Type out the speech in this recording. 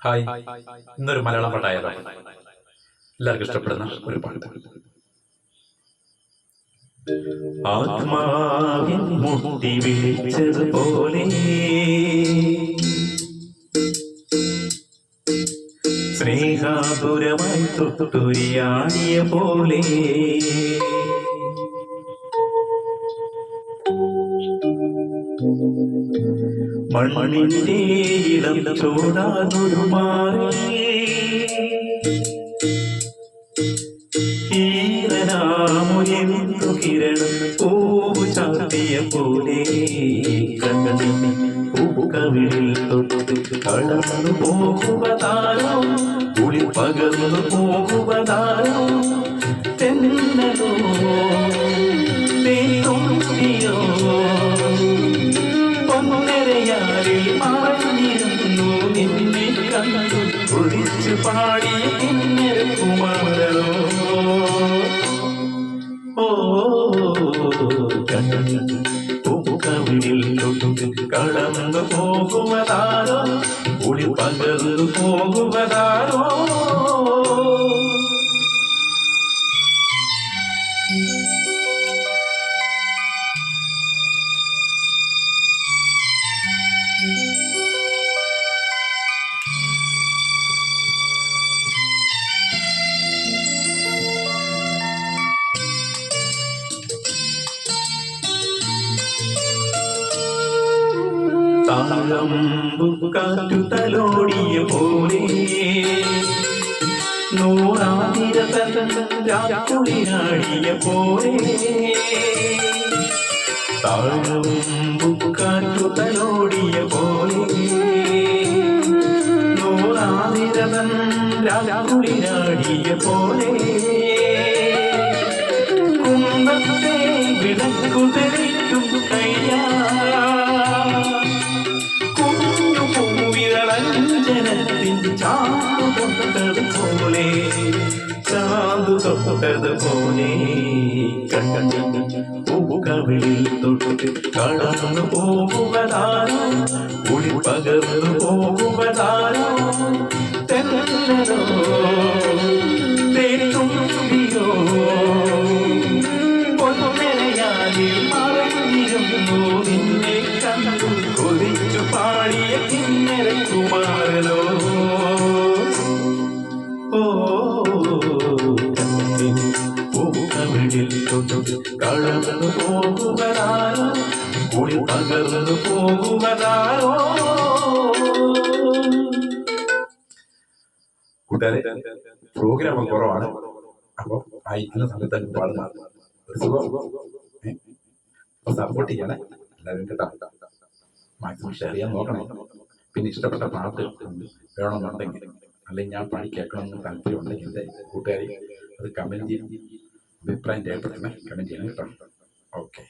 Hi, ഇന്നൊരു മലയാളം പാട്ടായാലോ? എല്ലാവർക്കും ഇഷ്ടപ്പെടുന്ന ഒരു പാട്ട്. ആത്മാവിൻ മുട്ടി വിളിച്ചതുപോലെ സ്നേഹാതുരമായി തൊട്ടുരിയാടിയ പോലെ മണ്ണിന്റെ ഇളം ചോടാതൊരു മാറി ഈരനാമുയർന്നു കിരണം പൂവ് ചാർത്തിയ പോലെ കണ്ണി പൂക്കവിളിൽ തൊട്ട് കടന്നു പോകുവതാരോ കുളി പകർന്നു പോകുവതാരോ തെന്നലോ തേന്തുമ്പിയോ പൊന്നരയാറിൽ മറഞ്ഞിരുന്നു നിന്നെ കണ്ടു കുളിച്ചു പാടിയ കിന്നര കുമാരോ പൂക്കവിളിൽ തൊട്ട് കടന്നു പോകുവതാരോ കുളി പകർന്നു പോകുവതാരോ താഴമ്പുകാറ്റു തലോടിയ പോലെ നൂറാതിരകുളിരാടിയ പോലെ താഴമ്പുകാറ്റു തലോടിയ പോലെ നൂറാതിരകുളിരാടിയ പോലെ കുന്നത്തെ വിളക്കുതെളിക്കും കയ്യാ ചാന്തു തൊട്ടത് പോലെ കണ്ണി പൂക്കവിളിൽ തൊട്ട് കടന്നു പോകുവതാരോ കുളി പകർന്നു പോകുവതാരോ തെന്നലോ തേന്തുമ്പിയോ പൊന്നരയാലിൽ മറഞ്ഞിരുന്നു നിന്നെ കണ്ടു കൊതിച്ചു പാടിയ കിന്നര കുമാരനോ പൂക്കവിളിൽ തൊട്ട് കടന്നു പോകുവതാരോ കുളി പകർന്നു പോകുവതാരോ. കൂട്ടുകാരെ, പ്രോഗ്രാം കുറവാണ്. അപ്പൊ ഇന്ന സമയത്ത് പാടുന്ന ഒരു സുഖം സപ്പോർട്ട് ചെയ്യണേ എല്ലാവരും കേട്ടോ. മാക്സിമം ഷെയർ ചെയ്യാൻ നോക്കണേ. പിന്നെ ഇഷ്ടപ്പെട്ട പാട്ട് വേണമെന്നുണ്ടെങ്കിൽ അല്ലെങ്കിൽ ഞാൻ പാടി കേൾക്കണമെന്ന് താല്പര്യം ഉണ്ടെങ്കിൽ എൻ്റെ കൂട്ടുകാരി അത് കമൻറ്റ് ചെയ്യും, അഭിപ്രായം രേഖപ്പെടുത്തണേ, കമൻറ്റ് ചെയ്യണം കേട്ടോ. ഓക്കെ.